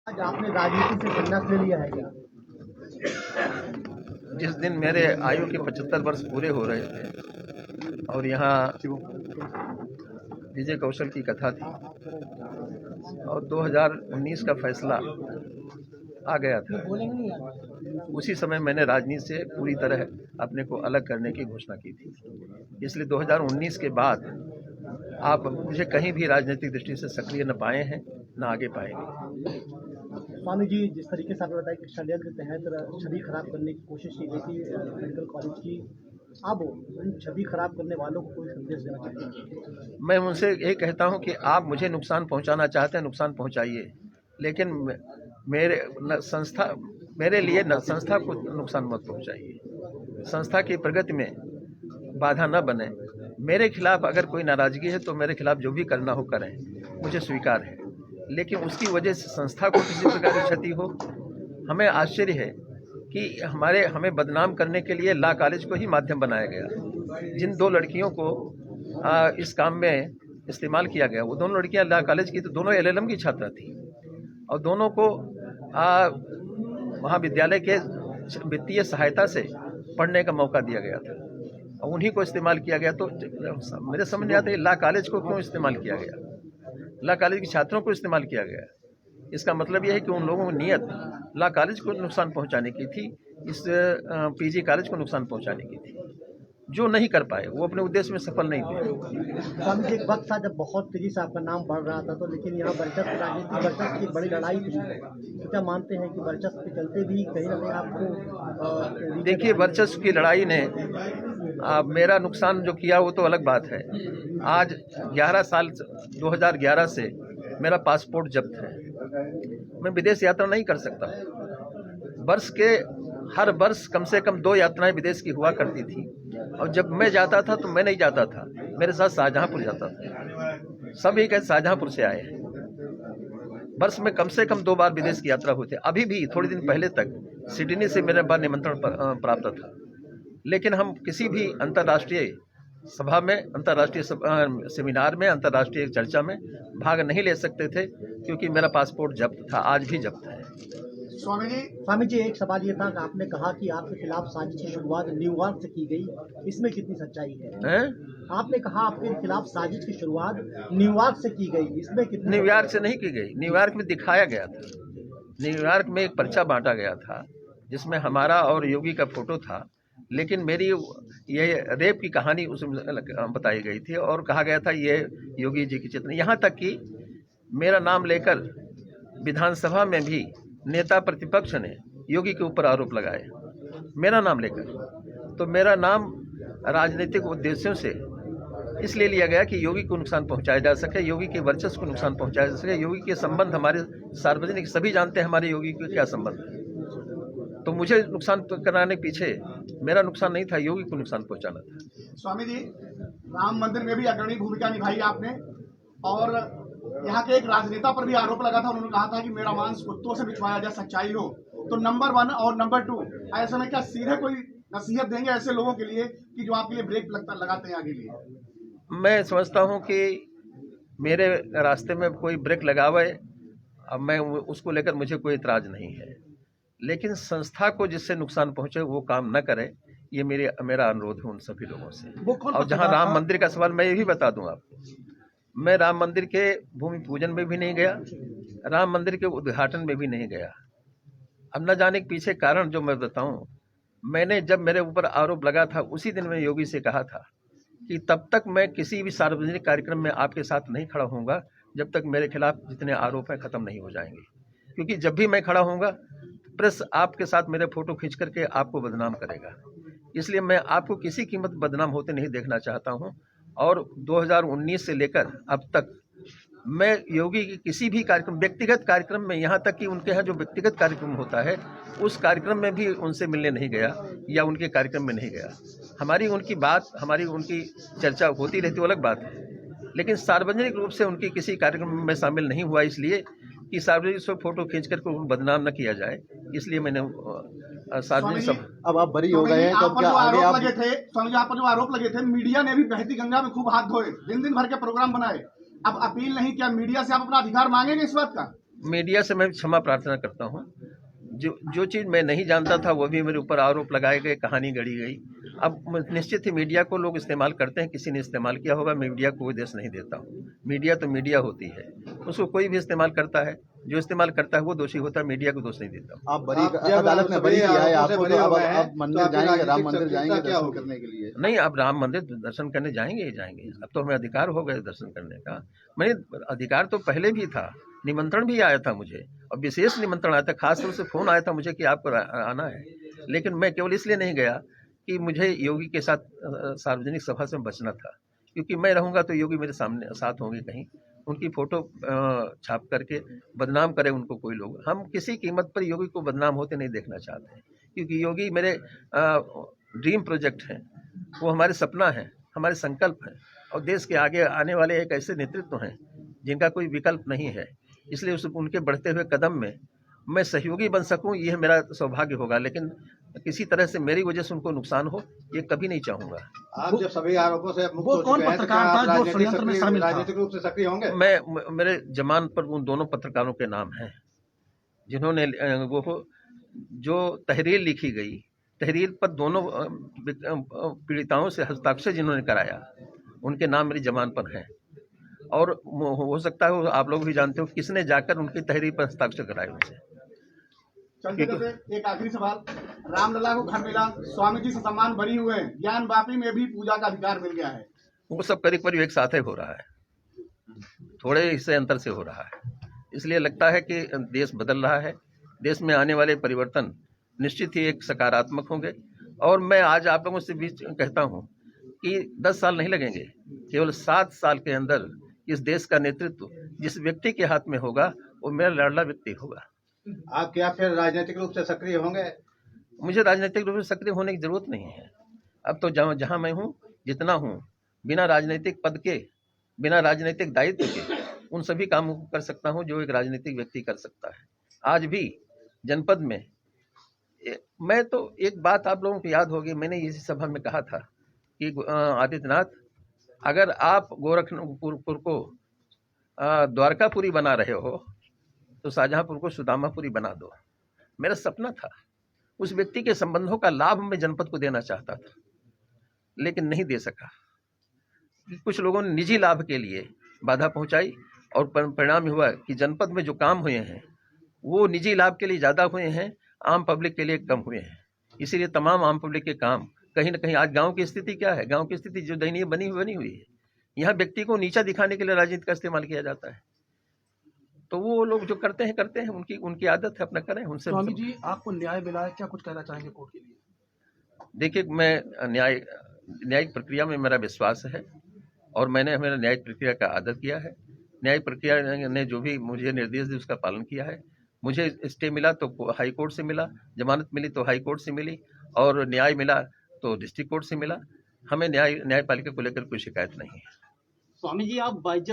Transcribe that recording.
आज आपने राजनीति से संन्यास ले लिया है क्या? जिस दिन मेरे आयु के 75 वर्ष पूरे हो रहे थे और यहाँ विजय कौशल की कथा थी और 2019 का फैसला आ गया था, उसी समय मैंने राजनीति से पूरी तरह अपने को अलग करने की घोषणा की थी। इसलिए 2019 के बाद आप मुझे कहीं भी राजनीतिक दृष्टि से सक्रिय न पाए हैं, न आगे पाएंगे। स्वामी जी, जिस तरीके से आपने बताया कि षड्यंत्र के तहत छवि खराब करने की कोशिश की गई थी मेडिकल कॉलेज की, अब उन छवि खराब करने वालों को कोई संदेश देना चाहते हैं? मैं उनसे यही कहता हूं कि आप मुझे नुकसान पहुंचाना चाहते हैं, नुकसान पहुंचाइए, लेकिन मेरे लिए संस्था को नुकसान मत पहुंचाइए। संस्था की प्रगति में बाधा न बने। मेरे खिलाफ अगर कोई नाराजगी है तो मेरे खिलाफ जो भी करना हो करें, मुझे स्वीकार है, लेकिन उसकी वजह से संस्था को किसी प्रकार की क्षति हो। हमें आश्चर्य है कि हमें बदनाम करने के लिए लॉ कॉलेज को ही माध्यम बनाया गया। जिन दो लड़कियों को इस काम में इस्तेमाल किया गया, वो दोनों लड़कियां लॉ कॉलेज की, तो दोनों LLM की छात्रा थी और दोनों को महाविद्यालय के वित्तीय सहायता से पढ़ने का मौका दिया गया था और उन्हीं को इस्तेमाल किया गया। तो मेरे समझ नहीं आता है लॉ कॉलेज को क्यों इस्तेमाल किया गया, लॉ कॉलेज के छात्रों को इस्तेमाल किया गया। इसका मतलब यह है कि उन लोगों की नीयत लॉ कॉलेज को नुकसान पहुंचाने की थी, इस PG कॉलेज को नुकसान पहुंचाने की थी, जो नहीं कर पाए। वो अपने उद्देश्य में सफल नहीं थे। स्वामी जी, एक वक्त था जब बहुत तेजी से आपका नाम बढ़ रहा था, तो लेकिन यहाँ वर्चस्व राजनीति वर्चस्व की बड़ी लड़ाई थी, तो क्या मानते हैं कि वर्चस्व के चलते भी कहीं ना कहीं आपको? देखिए, वर्चस्व की लड़ाई ने मेरा नुकसान जो किया वो तो अलग बात है। आज 11 साल 2011 से मेरा पासपोर्ट जब्त है। मैं विदेश यात्रा नहीं कर सकता। हर वर्ष कम से कम 2 यात्राएं विदेश की हुआ करती थी और जब मैं जाता था तो मैं नहीं जाता था, मेरे साथ शाहजहांपुर जाता था। सभी के शाहजहांपुर से आए हैं। वर्ष में कम से कम 2 बार विदेश की यात्रा होती है। अभी भी थोड़ी दिन पहले तक सिडनी से मेरे पास निमंत्रण प्राप्त था, लेकिन हम किसी भी अंतर्राष्ट्रीय सभा में, अंतर्राष्ट्रीय सेमिनार में, अंतर्राष्ट्रीय चर्चा में भाग नहीं ले सकते थे क्योंकि मेरा पासपोर्ट जब्त था, आज भी जब्त है। स्वामी जी, एक सवाल ये था कि आपने कहा कि आपके खिलाफ साजिश की शुरुआत न्यूयॉर्क से की गई, इसमें कितनी सच्चाई है? आपने कहा आपके खिलाफ साजिश की शुरुआत न्यूयॉर्क से की गई, इसमें कितनी? न्यूयॉर्क से नहीं की गई, न्यूयॉर्क में दिखाया गया था। न्यूयॉर्क में एक पर्चा बांटा गया था जिसमें हमारा और योगी का फोटो था, लेकिन मेरी ये रेप की कहानी उसमें बताई गई थी और कहा गया था ये योगी जी की चित्र। यहाँ तक कि मेरा नाम लेकर विधानसभा में भी नेता प्रतिपक्ष ने योगी के ऊपर आरोप लगाए, मेरा नाम लेकर। तो मेरा नाम राजनीतिक उद्देश्यों से इसलिए लिया गया कि योगी को नुकसान पहुंचाया जा सके, योगी के वर्चस्व को नुकसान पहुंचाया जा सके। योगी के संबंध हमारे सार्वजनिक, सभी जानते हैं हमारे योगी के क्या संबंध है। तो मुझे नुकसान कराने के पीछे मेरा नुकसान नहीं था, योगी को नुकसान पहुंचाना था। स्वामी जी, राम मंदिर में भी अग्रणी भूमिका निभाई आपने और यहाँ के एक राजनेता पर भी आरोप लगा था। उन्होंने कहा था कि मेरा मांस कुत्तों से बिछवाया जाए, सच्चाई हो। तो नंबर 1 और नंबर 2, ऐसे में क्या सीधे कोई नसीहत देंगे ऐसे लोगों के लिए कि जो आपके लिए ब्रेक लगाते हैं आगे लिए? मैं समझता हूं कि मेरे रास्ते में कोई ब्रेक लगावे, अब मैं उसको लेकर मुझे कोई इतराज नहीं है, लेकिन संस्था को जिससे नुकसान पहुंचे वो काम न करे, ये मेरा अनुरोध है उन सभी लोगों से। और जहां राम मंदिर का सवाल, मैं ये भी बता दूं आपको, मैं राम मंदिर के भूमि पूजन में भी नहीं गया, राम मंदिर के उद्घाटन में भी नहीं गया। अब न जाने के पीछे कारण जो मैं बताऊं, मैंने जब मेरे ऊपर आरोप लगा था उसी दिन मैं योगी से कहा था कि तब तक मैं किसी भी सार्वजनिक कार्यक्रम में आपके साथ नहीं खड़ा होऊंगा जब तक मेरे खिलाफ जितने आरोप हैं खत्म नहीं हो जाएंगे। क्योंकि जब भी मैं खड़ा होऊंगा प्रेस आपके साथ मेरे फोटो खींच करके आपको बदनाम करेगा, इसलिए मैं आपको किसी कीमत बदनाम होते नहीं देखना चाहता हूं। और 2019 से लेकर अब तक मैं योगी के किसी भी कार्यक्रम, व्यक्तिगत कार्यक्रम में, यहाँ तक कि उनके यहाँ जो व्यक्तिगत कार्यक्रम होता है उस कार्यक्रम में भी उनसे मिलने नहीं गया या उनके कार्यक्रम में नहीं गया। हमारी उनकी चर्चा होती रहती, वो अलग बात है, लेकिन सार्वजनिक रूप से उनकी किसी कार्यक्रम में शामिल नहीं हुआ, इसलिए कि सार्वजनिक से फोटो खींच करके उनको बदनाम न किया जाए, इसलिए मैंने सार्वजनिक सब। अब आप बरी हो गए हैं, तो क्या आगे आप स्वामी जी, आप पर जो आरोप लगे थे, मीडिया ने भी बहती गंगा में खूब हाथ धोए, दिन भर के प्रोग्राम बनाए, अब अपील नहीं किया मीडिया से, आप अपना अधिकार मांगेंगे इस बात का? मीडिया से मैं क्षमा प्रार्थना करता हूँ। जो चीज़ मैं नहीं जानता था वो भी मेरे ऊपर आरोप लगाए गए, कहानी गढ़ी गई। अब निश्चित ही मीडिया को लोग इस्तेमाल करते हैं, किसी ने इस्तेमाल किया होगा, मीडिया को कोई दोष नहीं देता हूँ। मीडिया तो मीडिया होती है, उसको कोई भी इस्तेमाल करता है, जो इस्तेमाल करता है वो दोषी होता है, मीडिया को दोष नहीं देता हूँ। आप बरी अदालत में बरी किया है आपको, तो अब मंदिर जाएंगे, राम मंदिर जाएंगे दर्शन करने के लिए? नहीं, अब राम मंदिर दर्शन करने जाएंगे ही जाएंगे। अब तो हमें अधिकार हो गया दर्शन करने का। मैं अधिकार तो पहले भी था, निमंत्रण भी आया था मुझे, और विशेष निमंत्रण आया था, खास तौर से फ़ोन आया था मुझे कि आपको आना है। लेकिन मैं केवल इसलिए नहीं गया कि मुझे योगी के साथ सार्वजनिक सभा से बचना था, क्योंकि मैं रहूँगा तो योगी मेरे सामने साथ होंगे, कहीं उनकी फ़ोटो छाप करके बदनाम करें उनको कोई लोग। हम किसी कीमत पर योगी को बदनाम होते नहीं देखना चाहते हैं, क्योंकि योगी मेरे ड्रीम प्रोजेक्ट हैं, वो हमारे सपना है, हमारे संकल्प हैं, और देश के आगे आने वाले एक ऐसे नेतृत्व हैं जिनका कोई विकल्प नहीं है। इसलिए उनके बढ़ते हुए कदम में मैं सहयोगी बन सकूं, यह मेरा सौभाग्य होगा। लेकिन किसी तरह से मेरी वजह से उनको नुकसान हो, ये कभी नहीं चाहूंगा। आप जब सभी आरोपों से मुक्त वो हो कौन चुके हैं, तो क्या पत्रकार था आप जो षड्यंत्र में शामिल था? राजनीतिक रूप से सक्रिय होंगे? मेरे जमान पर उन दोनों पत्रकारों के नाम हैं जिन्होंने वो जो तहरीर लिखी गई, तहरीर पर दोनों पीड़िताओं से हस्ताक्षर जिन्होंने कराया, उनके नाम मेरी जमान पर हैं। और हो सकता है आप लोग भी जानते हो किसने जाकर उनकी तहरीर पर हस्ताक्षर कराए उनसे। चलते चलते एक आखिरी सवाल, रामलला को घर मिला, स्वामी जी से सम्मान बरी हुए, ज्ञान वापी में भी पूजा का अधिकार मिल गया है। वो सब करीब करीब एक साथ ही हो रहा है, थोड़े हिस्से अंतर से हो रहा है। इसलिए लगता है कि देश बदल रहा है, देश में आने वाले परिवर्तन निश्चित ही एक सकारात्मक होंगे। और मैं आज आप लोगों से भी कहता हूँ कि 10 साल नहीं लगेंगे, केवल 7 साल के अंदर इस देश का नेतृत्व जिस व्यक्ति के हाथ में होगा वो मेरा लाडला व्यक्ति होगा। आप क्या फिर राजनीतिक रूप से सक्रिय होंगे? मुझे राजनीतिक रूप से सक्रिय होने की जरूरत नहीं है। अब तो जहाँ मैं हूँ, जितना हूँ, बिना राजनीतिक पद के, बिना राजनीतिक दायित्व के उन सभी कामों को कर सकता हूँ जो एक राजनीतिक व्यक्ति कर सकता है। आज भी जनपद में मैं तो एक बात आप लोगों को याद होगी, मैंने इसी सभा में कहा था कि आदित्यनाथ, अगर आप गोरखपुर को द्वारकापुरी बना रहे हो तो शाहजहांपुर को सुदामापुरी बना दो। मेरा सपना था, उस व्यक्ति के संबंधों का लाभ मैं जनपद को देना चाहता था, लेकिन नहीं दे सका। कुछ लोगों ने निजी लाभ के लिए बाधा पहुंचाई और परिणाम हुआ कि जनपद में जो काम हुए हैं वो निजी लाभ के लिए ज़्यादा हुए हैं, आम पब्लिक के लिए कम हुए हैं। इसीलिए तमाम आम पब्लिक के काम कहीं ना कहीं, आज गांव की स्थिति क्या है, गांव की स्थिति जो दयनीय बनी हुई है, यहाँ व्यक्ति को नीचा दिखाने के लिए राजनीति का इस्तेमाल किया जाता है। तो वो लोग जो करते हैं उनकी आदत है, अपना करें उनसे। स्वामी जी, आपको न्याय मिला है, क्या कुछ कहना चाहेंगे कोर्ट के लिए? देखिए, मैं न्यायिक प्रक्रिया में मेरा विश्वास है और मैंने मेरा न्यायिक प्रक्रिया का आदर किया है। न्यायिक प्रक्रिया ने जो भी मुझे निर्देश दिए उसका पालन किया है। मुझे स्टे मिला तो हाई कोर्ट से मिला, जमानत मिली तो हाई कोर्ट से मिली, और न्याय मिला तो डिस्ट्रिक्ट कोर्ट से मिला। हमें न्यायपालिका को लेकर कोई शिकायत नहीं है। स्वामी जी, आप बाइज्जत